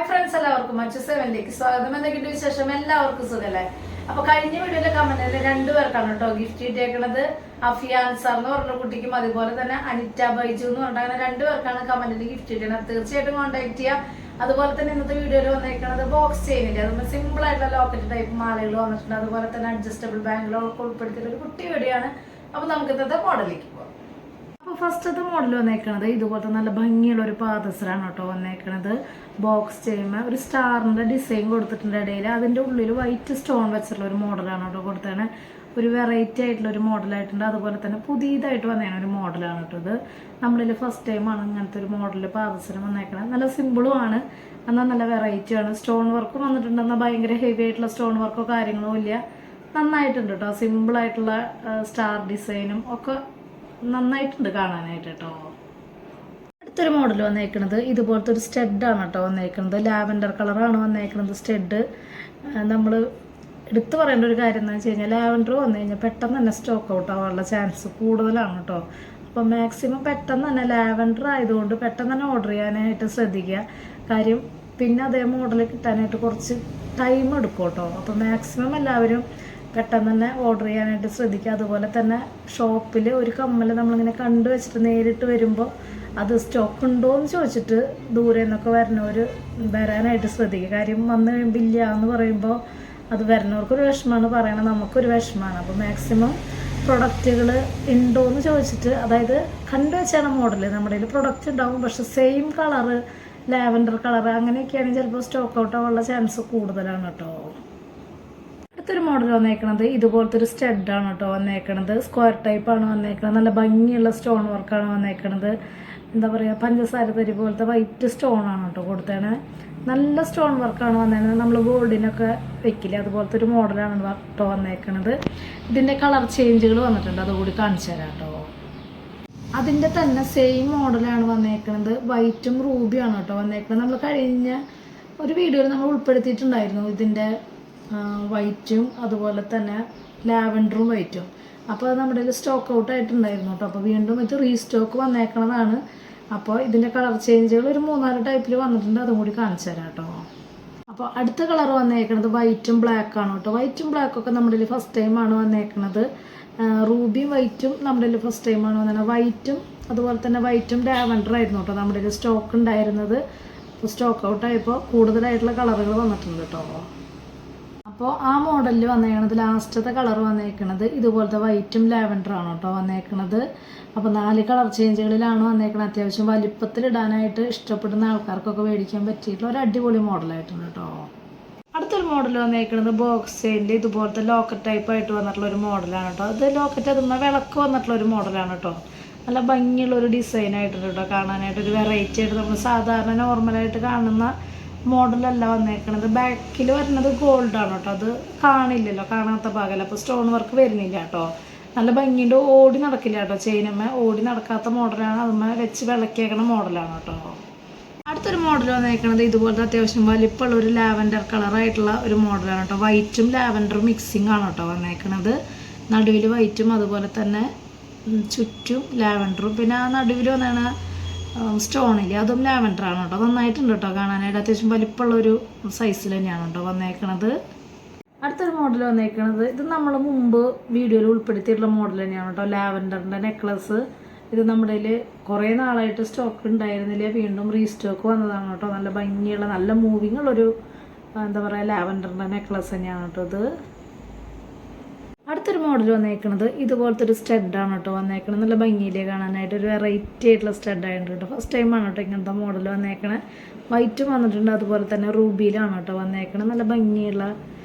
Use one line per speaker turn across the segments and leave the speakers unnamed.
Hi friends, എല്ലാവർക്കും മച്ചസേവനിലേക്ക് സ്വാഗതം. എന്തൊക്കെയുണ്ട് വിശേഷം? എല്ലാവർക്കും സുഖല്ലേ? അപ്പൊ കഴിഞ്ഞ വീഡിയോയിലെ കമന്റിൽ രണ്ടുപേർക്കാണ് കേട്ടോ ഗിഫ്റ്റ് കിട്ടിയേക്കുന്നത്. അഫിയ അൻസാർ എന്ന് പറഞ്ഞ കുട്ടിക്കും അതുപോലെ തന്നെ അനിറ്റ ബൈജു എന്ന് പറഞ്ഞ അങ്ങനെ രണ്ടുപേർക്കാണ് കമന്റിൽ ഗിഫ്റ്റ് കിട്ടിയത്. തീർച്ചയായിട്ടും കോൺടാക്ട് ചെയ്യാം. അതുപോലെ തന്നെ ഇന്നത്തെ വീഡിയോയിൽ വന്നേക്കുന്നത് ബോക്സ് ചെയിനില്ല, അതുപോലെ സിമ്പിൾ ആയിട്ടുള്ള ലോക്കറ്റ് ടൈപ്പ് മാലകൾ വന്നിട്ടുണ്ട്. അതുപോലെ തന്നെ അഡ്ജസ്റ്റബിൾ ബാങ്കിലൊക്കെ ഉൾപ്പെടുത്തിയിട്ട് ഒരു കുട്ടി വീഡിയോയാണ്. അപ്പൊ നമുക്ക് ഇന്നത്തെ മോഡലിലേക്ക് പോകാം. അപ്പോൾ ഫസ്റ്റത്തെ മോഡൽ വന്നേക്കണത് ഇതുപോലത്തെ നല്ല ഭംഗിയുള്ള ഒരു പാദസരാണ് കേട്ടോ വന്നേക്കണത്. ബോക്സ് ചെയ്യുമ്പോൾ ഒരു സ്റ്റാറിൻ്റെ ഡിസൈൻ കൊടുത്തിട്ടുണ്ട് ഇടയിൽ. അതിൻ്റെ ഉള്ളിൽ വൈറ്റ് സ്റ്റോൺ വെച്ചിട്ടുള്ള ഒരു മോഡലാണ് കേട്ടോ കൊടുത്തതാണ്. ഒരു വെറൈറ്റി ആയിട്ടുള്ള ഒരു മോഡലായിട്ടുണ്ട്. അതുപോലെ തന്നെ പുതിയതായിട്ട് വന്നേക്കണ ഒരു മോഡലാണ് കേട്ടോ ഇത്. നമ്മളിൽ ഫസ്റ്റ് ടൈമാണ് ഇങ്ങനത്തെ ഒരു മോഡൽ പാദസരം വന്നേക്കണത്. നല്ല സിമ്പിളും ആണ്, എന്നാൽ നല്ല വെറൈറ്റി ആണ്. സ്റ്റോൺ വർക്കും വന്നിട്ടുണ്ടെന്നാൽ ഭയങ്കര ഹെവി ആയിട്ടുള്ള സ്റ്റോൺ വർക്കോ കാര്യങ്ങളോ ഇല്ല, നന്നായിട്ടുണ്ട് കേട്ടോ. സിമ്പിളായിട്ടുള്ള സ്റ്റാർ ഡിസൈനും ഒക്കെ നന്നായിട്ടുണ്ട് കാണാനായിട്ട് കേട്ടോ. അടുത്തൊരു മോഡൽ വന്നേക്കുന്നത് ഇതുപോലത്തെ ഒരു സ്റ്റെഡാണ് കേട്ടോ വന്നേക്കുന്നത്. ലാവൻഡർ കളറാണ് വന്നേക്കുന്നത് സ്റ്റെഡ്. നമ്മൾ എടുത്തു പറയേണ്ട ഒരു കാര്യം എന്ന് വെച്ച് കഴിഞ്ഞാൽ ലാവൻഡർ വന്നു കഴിഞ്ഞാൽ പെട്ടെന്ന് തന്നെ സ്റ്റോക്ക് ഔട്ട് ആവാനുള്ള ചാൻസ് കൂടുതലാണ് കേട്ടോ. അപ്പോൾ മാക്സിമം പെട്ടെന്ന് തന്നെ ലാവൻഡർ ആയതുകൊണ്ട് പെട്ടെന്ന് തന്നെ ഓർഡർ ചെയ്യാനായിട്ട് ശ്രദ്ധിക്കുക. കാര്യം പിന്നെ അതേ മോഡൽ കിട്ടാനായിട്ട് കുറച്ച് ടൈം എടുക്കും കേട്ടോ. അപ്പോൾ മാക്സിമം എല്ലാവരും പെട്ടെന്ന് തന്നെ ഓർഡർ ചെയ്യാനായിട്ട് ശ്രദ്ധിക്കുക. അതുപോലെ തന്നെ ഷോപ്പിൽ ഒരു കമ്മൽ നമ്മളിങ്ങനെ കണ്ടു വെച്ചിട്ട് നേരിട്ട് വരുമ്പോൾ അത് സ്റ്റോക്ക് ഉണ്ടോ എന്ന് ചോദിച്ചിട്ട് ദൂരെ നിന്നൊക്കെ വരുന്നവർ വരാനായിട്ട് ശ്രദ്ധിക്കുക. കാര്യം വന്നു കഴിയുമ്പോൾ ഇല്ല എന്ന് പറയുമ്പോൾ അത് വരുന്നവർക്കൊരു വിഷമമാണ്, പറയണത് നമുക്കൊരു വിഷമമാണ്. അപ്പോൾ മാക്സിമം പ്രൊഡക്റ്റുകൾ ഉണ്ടോ എന്ന് ചോദിച്ചിട്ട്, അതായത് കണ്ടു വെച്ചാണ് മോഡൽ, നമ്മുടെ കയ്യിൽ പ്രൊഡക്റ്റ് ഉണ്ടാവും പക്ഷെ സെയിം കളറ് ലാവൻഡർ കളറ് അങ്ങനെയൊക്കെയാണെങ്കിൽ ചിലപ്പോൾ സ്റ്റോക്ക് ഔട്ട് ആവാനുള്ള ചാൻസ് കൂടുതലാണ് കേട്ടോ. അടുത്തൊരു മോഡൽ വന്നേക്കണത് ഇതുപോലത്തെ ഒരു സ്റ്റെഡാണ് കേട്ടോ വന്നേക്കണത്. സ്ക്വയർ ടൈപ്പാണ് വന്നേക്കണത്. നല്ല ഭംഗിയുള്ള സ്റ്റോൺ വർക്കാണ് വന്നേക്കണത്. എന്താ പറയുക, പഞ്ചസാര തരി പോലത്തെ വൈറ്റ് സ്റ്റോണാണ് കേട്ടോ കൊടുത്തേണ്. നല്ല സ്റ്റോൺ വർക്കാണ് വന്നേക്കുന്നത്. നമ്മൾ ഗോൾഡിനൊക്കെ വെക്കില്ലേ അതുപോലത്തെ ഒരു മോഡലാണ് കേട്ടോ വന്നേക്കണത്. ഇതിൻ്റെ കളർ ചേഞ്ചുകൾ വന്നിട്ടുണ്ട്, അതുകൂടി കാണിച്ചു തരാം കേട്ടോ. അതിൻ്റെ തന്നെ സെയിം മോഡലാണ് വന്നേക്കണത്. വൈറ്റും റൂബിയാണ് കേട്ടോ വന്നേക്കണത്. നമ്മൾ കഴിഞ്ഞ ഒരു വീഡിയോയിൽ നമ്മൾ ഉൾപ്പെടുത്തിയിട്ടുണ്ടായിരുന്നു ഇതിൻ്റെ വൈറ്റും അതുപോലെ തന്നെ ലാവൻഡറും വൈറ്റും. അപ്പോൾ അത് നമ്മുടെ കയ്യിൽ സ്റ്റോക്ക് ഔട്ട് ആയിട്ടുണ്ടായിരുന്നു കേട്ടോ. അപ്പോൾ വീണ്ടും ഇത് റീസ്റ്റോക്ക് വന്നേക്കണതാണ്. അപ്പോൾ ഇതിൻ്റെ കളർ ചേഞ്ചുകൾ ഒരു 3-4 ടൈപ്പിൽ വന്നിട്ടുണ്ട്, അതും കൂടി കാണിച്ചു തരാം കേട്ടോ. അപ്പോൾ അടുത്ത കളർ വന്നേക്കണത് വൈറ്റും ബ്ലാക്കാണ് കേട്ടോ. വൈറ്റും ബ്ലാക്കൊക്കെ നമ്മുടെ കയ്യിൽ ഫസ്റ്റ് ടൈമാണ് വന്നേക്കണത്. റൂബിയും വൈറ്റും നമ്മുടെ കയ്യിൽ ഫസ്റ്റ് ടൈമാണ് വന്നത്. വൈറ്റും അതുപോലെ തന്നെ വൈറ്റും ലാവൻഡർ ആയിരുന്നു കേട്ടോ നമ്മുടെ കയ്യിൽ സ്റ്റോക്ക് ഉണ്ടായിരുന്നത്. അപ്പോൾ സ്റ്റോക്ക് ഔട്ട് ആയപ്പോൾ കൂടുതലായിട്ടുള്ള കളറുകൾ വന്നിട്ടുണ്ട് കേട്ടോ. അപ്പോൾ ആ മോഡലിൽ വന്നേക്കണത് ലാസ്റ്റത്തെ കളർ വന്നേക്കണത് ഇതുപോലത്തെ വൈറ്റും ലാവൻഡറാണ് കേട്ടോ വന്നേക്കണത്. അപ്പോൾ 4 കളർ ചേഞ്ചുകളിലാണ് വന്നേക്കണത്. അത്യാവശ്യം വലിപ്പത്തിലിടാനായിട്ട് ഇഷ്ടപ്പെടുന്ന ആൾക്കാർക്കൊക്കെ മേടിക്കാൻ പറ്റിയിട്ടുള്ള ഒരു അടിപൊളി മോഡലായിട്ടുണ്ട് കേട്ടോ. അടുത്തൊരു മോഡൽ വന്നേക്കണത് ബോക്സ് ചെയിനിൽ ഇതുപോലത്തെ ലോക്കറ്റ് ടൈപ്പായിട്ട് വന്നിട്ടുള്ള ഒരു മോഡലാണ് കേട്ടോ. ഇത് ലോക്കറ്റ് അതുന്ന വിളക്ക് വന്നിട്ടുള്ള ഒരു മോഡലാണ് കേട്ടോ. നല്ല ഭംഗിയുള്ള ഒരു ഡിസൈൻ ആയിട്ടുണ്ട് കേട്ടോ. കാണാനായിട്ട് ഒരു വെറൈറ്റി ആയിട്ട് നമ്മൾ സാധാരണ നോർമലായിട്ട് കാണുന്ന മോഡലല്ല വന്നേക്കണത്. ബാക്കിൽ വരുന്നത് ഗോൾഡാണ് കേട്ടോ. അത് കാണില്ലല്ലോ, കാണാത്ത ഭാഗമല്ല. അപ്പോൾ സ്റ്റോൺ വർക്ക് വരുന്നില്ല കേട്ടോ. നല്ല ഭംഗിയുണ്ട്. ഓടി നടക്കില്ല കേട്ടോ. ചെയിനമ്മ ഓടി നടക്കാത്ത മോഡലാണ്. അതുമ്മ വെച്ച് വിളക്കിയേക്കണ മോഡലാണ് കേട്ടോ. അടുത്തൊരു മോഡൽ വന്നേക്കണത് ഇതുപോലത്തെ അത്യാവശ്യം വലിപ്പമുള്ള ഒരു ലാവൻഡർ കളറായിട്ടുള്ള ഒരു മോഡലാണ് കേട്ടോ. വൈറ്റും ലാവൻഡറും മിക്സിംഗ് ആണ് കേട്ടോ വന്നേക്കണത്. നടുവിൽ വൈറ്റും അതുപോലെ തന്നെ ചുറ്റും ലാവൻഡറും, പിന്നെ ആ നടുവിൽ വന്നാണ് സ്റ്റോണില്ല, അതും ലാവൻഡറാണ് കേട്ടോ. നന്നായിട്ടുണ്ട് കേട്ടോ കാണാനായിട്ട്. അത്യാവശ്യം വലിപ്പമുള്ളൊരു സൈസിൽ തന്നെയാണ് കേട്ടോ വന്നേക്കണത്. അടുത്തൊരു മോഡൽ വന്നേക്കണത് ഇത് നമ്മൾ മുമ്പ് വീഡിയോയിൽ ഉൾപ്പെടുത്തിയിട്ടുള്ള മോഡൽ തന്നെയാണ് കേട്ടോ. ലാവൻഡറിൻ്റെ നെക്ലസ്. ഇത് നമ്മുടെ കയ്യിൽ കുറേ നാളായിട്ട് സ്റ്റോക്ക് ഉണ്ടായിരുന്നില്ല, വീണ്ടും റീസ്റ്റോക്ക് വന്നതാണ് കേട്ടോ. നല്ല ഭംഗിയുള്ള നല്ല മൂവിങ് ഉള്ളൊരു എന്താ പറയുക ലാവൻഡറിൻ്റെ നെക്ലസ് തന്നെയാണ് കേട്ടോ ഇത്. അടുത്തൊരു മോഡൽ വന്നേക്കണത് ഇതുപോലത്തെ ഒരു സ്റ്റെഡാണ് കേട്ടോ വന്നേക്കണത്. നല്ല ഭംഗിയിലേ കാണാനായിട്ട് ഒരു വെറൈറ്റി ആയിട്ടുള്ള സ്റ്റെഡായിട്ടുണ്ട് കേട്ടോ. ഫസ്റ്റ് ടൈമാണ് കേട്ടോ ഇങ്ങനത്തെ മോഡൽ വന്നേക്കണേ. വൈറ്റും വന്നിട്ടുണ്ട്, അതുപോലെ തന്നെ റൂബിയിലാണ് കേട്ടോ വന്നേക്കണത്. നല്ല ഭംഗിയുള്ള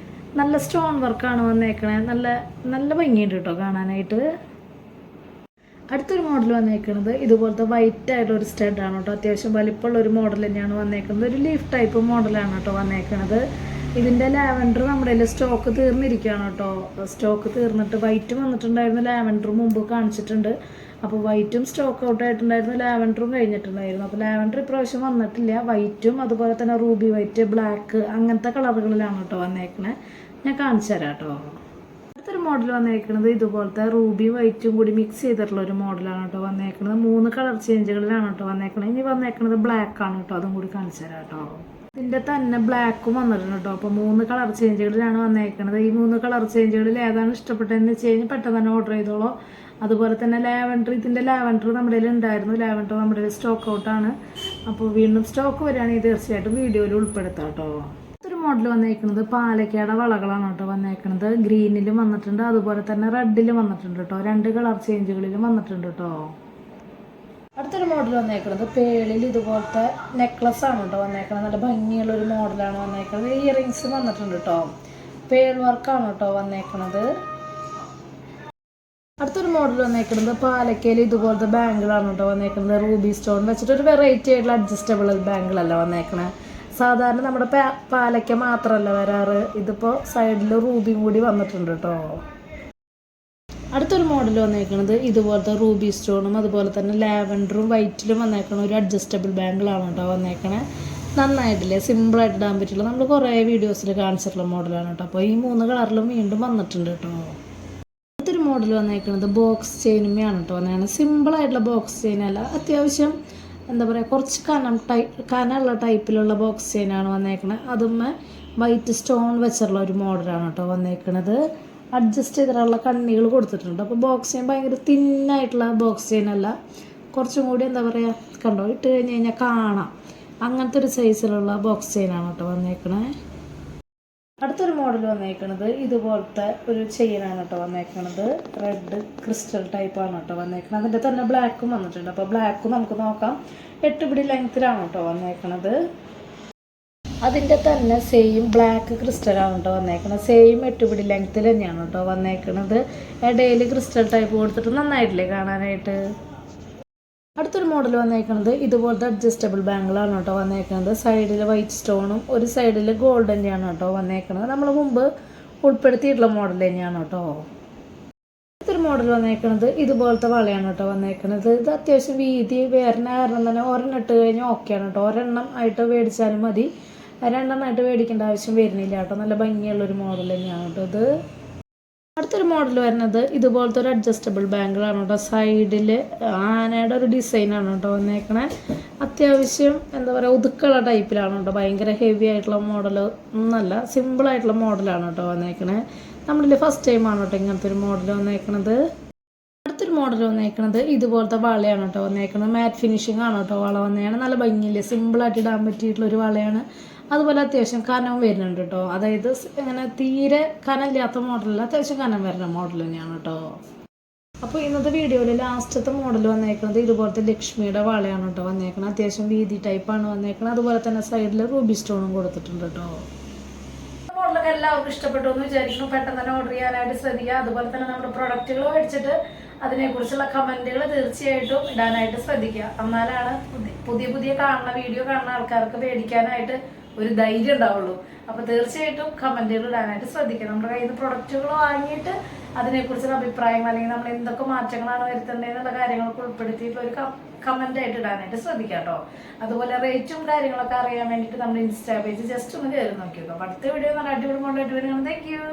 നല്ല സ്റ്റോൺ വർക്കാണ് വന്നേക്കണേ. നല്ല നല്ല ഭംഗിയുണ്ട് കേട്ടോ കാണാനായിട്ട്. അടുത്തൊരു മോഡൽ വന്നേക്കണത് ഇതുപോലത്തെ വൈറ്റ് ആയിട്ടുള്ള ഒരു സ്റ്റെഡാണ് കേട്ടോ. അത്യാവശ്യം വലിപ്പമുള്ള ഒരു മോഡൽ തന്നെയാണ് വന്നേക്കുന്നത്. ഒരു ലീഫ് ടൈപ്പ് മോഡലാണ് കേട്ടോ വന്നേക്കണത്. ഇതിൻ്റെ ലാവൻഡർ നമ്മുടെ കയ്യിൽ സ്റ്റോക്ക് തീർന്നിരിക്കുകയാണ് കേട്ടോ. സ്റ്റോക്ക് തീർന്നിട്ട് വൈറ്റും വന്നിട്ടുണ്ടായിരുന്നു, ലാവൻഡറും മുമ്പ് കാണിച്ചിട്ടുണ്ട്. അപ്പോൾ വൈറ്റും സ്റ്റോക്ക് ഔട്ട് ആയിട്ടുണ്ടായിരുന്നു, ലാവൻഡറും കഴിഞ്ഞിട്ടുണ്ടായിരുന്നു. അപ്പോൾ ലാവൻഡർ ഇപ്രാവശ്യം വന്നിട്ടില്ല. വൈറ്റും അതുപോലെ തന്നെ റൂബി വൈറ്റ്, ബ്ലാക്ക് അങ്ങനത്തെ കളറുകളിലാണ് കേട്ടോ വന്നേക്കണേ. ഞാൻ കാണിച്ചു തരാം കേട്ടോ. അടുത്തൊരു മോഡൽ വന്നേക്കുന്നത് ഇതുപോലത്തെ റൂബി വൈറ്റും കൂടി മിക്സ് ചെയ്തിട്ടുള്ള ഒരു മോഡലാണ് കേട്ടോ വന്നേക്കുന്നത്. 3 കളർ ചേഞ്ചുകളിലാണ് കേട്ടോ വന്നേക്കണത്. ഇനി വന്നേക്കുന്നത് ബ്ലാക്ക് ആണ് കേട്ടോ. അതും കൂടി കാണിച്ചു തരാം കേട്ടോ. ഇതിൻ്റെ തന്നെ ബ്ലാക്കും വന്നിട്ടുണ്ട് കേട്ടോ. അപ്പോൾ 3 കളർ ചേഞ്ചുകളിലാണ് വന്നേക്കുന്നത്. ഈ 3 കളർ ചേഞ്ചുകളിൽ ഏതാണ് ഇഷ്ടപ്പെട്ടതെന്ന് വെച്ച് കഴിഞ്ഞാൽ പെട്ടെന്ന് തന്നെ ഓർഡർ ചെയ്തോളൂ. അതുപോലെ തന്നെ ലാവൻഡർ, ഇതിൻ്റെ ലാവൻഡർ നമ്മുടെ കയ്യിൽ ഉണ്ടായിരുന്നു. ലാവൻഡർ നമ്മുടെ കയ്യിൽ സ്റ്റോക്ക് ഔട്ടാണ്. അപ്പോൾ വീണ്ടും സ്റ്റോക്ക് വരികയാണെങ്കിൽ തീർച്ചയായിട്ടും വീഡിയോയിൽ ഉൾപ്പെടുത്താം കേട്ടോ. ഒരു മോഡൽ വന്നേക്കുന്നത് പാലക്കാട് വളകളാണ് കേട്ടോ വന്നേക്കുന്നത്. ഗ്രീനിലും വന്നിട്ടുണ്ട്, അതുപോലെ തന്നെ റെഡിലും വന്നിട്ടുണ്ട് കേട്ടോ. 2 കളർ ചേഞ്ചുകളിലും വന്നിട്ടുണ്ട് കേട്ടോ. അടുത്തൊരു മോഡൽ വന്നേക്കുന്നത് പേളിൽ ഇതുപോലത്തെ നെക്ലസ് ആണ് കേട്ടോ വന്നേക്കുന്നത്. നല്ല ഭംഗിയുള്ള ഒരു മോഡലാണ് വന്നേക്കുന്നത്. ഇയറിങ്സ് വന്നിട്ടുണ്ട് കേട്ടോ. പേൾ വർക്കാണ് കേട്ടോ വന്നേക്കുന്നത്. അടുത്തൊരു മോഡൽ വന്നേക്കുന്നത് പാലക്കയിൽ ഇതുപോലത്തെ ബാങ്കിളാണ് കേട്ടോ വന്നേക്കുന്നത്. റൂബി സ്റ്റോൺ വെച്ചിട്ട് ഒരു വെറൈറ്റി ആയിട്ടുള്ള അഡ്ജസ്റ്റബിൾ ബാങ്കിളല്ല വന്നേക്കണത്. സാധാരണ നമ്മുടെ പാലക്ക മാത്രമല്ല വരാറ്, ഇതിപ്പോൾ സൈഡിൽ റൂബിയും കൂടി വന്നിട്ടുണ്ട് കേട്ടോ. അടുത്തൊരു മോഡൽ വന്നേക്കുന്നത് ഇതുപോലത്തെ റൂബി സ്റ്റോണും അതുപോലെ തന്നെ ലാവൻഡറും വൈറ്റിലും വന്നേക്കണ ഒരു അഡ്ജസ്റ്റബിൾ ബാങ്കിളാണ് കേട്ടോ വന്നേക്കണേ. നന്നായിട്ടില്ലേ, സിമ്പിളായിട്ട് ഇടാൻ പറ്റുള്ളൂ. നമ്മൾ കുറേ വീഡിയോസിൽ കാണിച്ചിട്ടുള്ള മോഡലാണ് കേട്ടോ. അപ്പോൾ ഈ 3 കളറിലും വീണ്ടും വന്നിട്ടുണ്ട് കേട്ടോ. അടുത്തൊരു മോഡൽ വന്നേക്കുന്നത് ബോക്സ് ചെയിനുമയാണ് കേട്ടോ വന്നേക്കുന്നത്. സിമ്പിളായിട്ടുള്ള ബോക്സ് ചെയിനല്ല, അത്യാവശ്യം എന്താ പറയുക കുറച്ച് കനമുള്ള ടൈപ്പിലുള്ള ബോക്സ് ചെയിനാണ് വന്നേക്കുന്നത്. അതുമ്മേ വൈറ്റ് സ്റ്റോൺ വെച്ചിട്ടുള്ള ഒരു മോഡലാണ് കേട്ടോ വന്നേക്കുന്നത്. അഡ്ജസ്റ്റ് ചെയ്തിട്ടുള്ള കണ്ണികൾ കൊടുത്തിട്ടുണ്ട്. അപ്പോൾ ബോക്സ് ചെയിൻ ഭയങ്കര തിന്നായിട്ടുള്ള ബോക്സ് ചെയിനല്ല, കുറച്ചും കൂടി എന്താ പറയുക കണ്ടോ ഇട്ട് കഴിഞ്ഞ് കഴിഞ്ഞാൽ കാണാം, അങ്ങനത്തെ ഒരു സൈസിലുള്ള ബോക്സ് ചെയിനാണ് കേട്ടോ വന്നേക്കണേ. അടുത്തൊരു മോഡൽ വന്നേക്കണത് ഇതുപോലത്തെ ഒരു ചെയിനാണ് കേട്ടോ വന്നേക്കണത്. റെഡ് ക്രിസ്റ്റൽ ടൈപ്പാണ് കേട്ടോ വന്നേക്കണത്. അതിൻ്റെ തന്നെ ബ്ലാക്കും വന്നിട്ടുണ്ട്. അപ്പോൾ ബ്ലാക്കും നമുക്ക് നോക്കാം. 8 പിടി ലെങ്ത്തിലാണ് കേട്ടോ വന്നേക്കണത്. അതിൻ്റെ തന്നെ സെയിം ബ്ലാക്ക് ക്രിസ്റ്റലാണ് കേട്ടോ വന്നേക്കുന്നത്. സെയിം 8 പിടി ലെങ്ത്തിൽ തന്നെയാണ് കേട്ടോ വന്നേക്കുന്നത്. ഇടയിൽ ക്രിസ്റ്റൽ ടൈപ്പ് കൊടുത്തിട്ട് നന്നായിട്ടില്ലേ കാണാനായിട്ട്. അടുത്തൊരു മോഡൽ വന്നേക്കുന്നത് ഇതുപോലത്തെ അഡ്ജസ്റ്റബിൾ ബാങ്കിളാണ് കേട്ടോ വന്നേക്കുന്നത്. സൈഡിൽ വൈറ്റ് സ്റ്റോണും ഒരു സൈഡിൽ ഗോൾഡ് തന്നെയാണ് കേട്ടോ വന്നേക്കുന്നത്. നമ്മൾ മുമ്പ് ഉൾപ്പെടുത്തിയിട്ടുള്ള മോഡൽ തന്നെയാണ് കേട്ടോ. അടുത്തൊരു മോഡൽ വന്നേക്കുന്നത് ഇതുപോലത്തെ വളയാണ് കേട്ടോ വന്നേക്കുന്നത്. ഇത് അത്യാവശ്യം വീതി വേറെ കാരണം തന്നെ ഒരെണ്ണം ഇട്ട് കഴിഞ്ഞാൽ ഓക്കെയാണ് കേട്ടോ. ഒരെണ്ണം ആയിട്ട് മേടിച്ചാലും മതി, 2 എണ്ണമായിട്ട് മേടിക്കേണ്ട ആവശ്യം വരുന്നില്ല കേട്ടോ. നല്ല ഭംഗിയുള്ളൊരു മോഡൽ തന്നെയാണ് കേട്ടോ ഇത്. അടുത്തൊരു മോഡൽ വരുന്നത് ഇതുപോലത്തെ ഒരു അഡ്ജസ്റ്റബിൾ ബാങ്കിളാണ് കേട്ടോ. സൈഡിൽ ആനയുടെ ഒരു ഡിസൈനാണ് കേട്ടോ വന്നേക്കണേ. അത്യാവശ്യം എന്താ പറയുക ഒതുക്കുള്ള ടൈപ്പിലാണ് കേട്ടോ. ഭയങ്കര ഹെവി ആയിട്ടുള്ള മോഡൽ ഒന്നല്ല, സിമ്പിളായിട്ടുള്ള മോഡലാണ് കേട്ടോ വന്നേക്കണേ. നമ്മളിൽ ഫസ്റ്റ് ടൈമാണ് കേട്ടോ ഇങ്ങനത്തെ ഒരു മോഡൽ വന്നേക്കണത്. അടുത്തൊരു മോഡൽ വന്നേക്കണത് ഇതുപോലത്തെ വളയാണ് കേട്ടോ വന്നേക്കണത്. മാറ്റ് ഫിനിഷിംഗ് ആണ് കേട്ടോ വള വന്നതാണ്. നല്ല ഭംഗിയില്ലേ, സിമ്പിളായിട്ട് ഇടാൻ പറ്റിയിട്ടുള്ളൊരു വളയാണ്. അതുപോലെ അത്യാവശ്യം കനവും വരുന്നുണ്ട് കേട്ടോ. അതായത് ഇങ്ങനെ തീരെ കനമില്ലാത്ത മോഡലല്ല, അത്യാവശ്യം കനം വരുന്ന മോഡൽ തന്നെയാണ് കേട്ടോ. അപ്പോൾ ഇന്നത്തെ വീഡിയോയിൽ ലാസ്റ്റത്തെ മോഡൽ വന്നേക്കുന്നത് ഇതുപോലത്തെ ലക്ഷ്മിയുടെ വളയാണ് കേട്ടോ വന്നേക്കുന്നത്. അത്യാവശ്യം വീതി ടൈപ്പാണ് വന്നേക്കുന്നത്. അതുപോലെ തന്നെ സൈഡിൽ റൂബി സ്റ്റോണും കൊടുത്തിട്ടുണ്ട് കേട്ടോ. മോഡലൊക്കെ എല്ലാവർക്കും ഇഷ്ടപ്പെട്ടു എന്ന് വിചാരിക്കുന്നു. പെട്ടെന്ന് തന്നെ ഓർഡർ ചെയ്യാനായിട്ട് ശ്രദ്ധിക്കുക. അതുപോലെ തന്നെ നമ്മുടെ പ്രൊഡക്റ്റുകൾ മേടിച്ചിട്ട് അതിനെക്കുറിച്ചുള്ള കമൻറ്റുകൾ തീർച്ചയായിട്ടും ഇടാനായിട്ട് ശ്രദ്ധിക്കുക. എന്നാലാണ് പുതിയ കാണുന്ന വീഡിയോ കാണുന്ന ആൾക്കാർക്ക് മേടിക്കാനായിട്ട് ഒരു ധൈര്യം ഉണ്ടാവുള്ളൂ. അപ്പോൾ തീർച്ചയായിട്ടും കമൻറ്റുകൾ ഇടാനായിട്ട് ശ്രദ്ധിക്കുക. നമ്മുടെ കയ്യിൽ നിന്ന് പ്രൊഡക്റ്റുകൾ വാങ്ങിയിട്ട് അതിനെക്കുറിച്ചുള്ള അഭിപ്രായങ്ങൾ അല്ലെങ്കിൽ നമ്മൾ എന്തൊക്കെ മാറ്റങ്ങളാണ് വരുത്തേണ്ടതെന്നുള്ള കാര്യങ്ങളൊക്കെ ഉൾപ്പെടുത്തിയിട്ട് ഒരു കമൻ്റായിട്ട് ഇടാനായിട്ട് ശ്രദ്ധിക്കുക കേട്ടോ. അതുപോലെ റേറ്റും കാര്യങ്ങളൊക്കെ അറിയാൻ വേണ്ടിയിട്ട് നമ്മുടെ ഇൻസ്റ്റാ പേജ് ജസ്റ്റ് ഒന്ന് കയറി നോക്കിയോ. അപ്പോൾ അടുത്ത വീഡിയോ നല്ല അടിപൊളി മോഡലായിട്ട് വരുന്നത്. Thank you.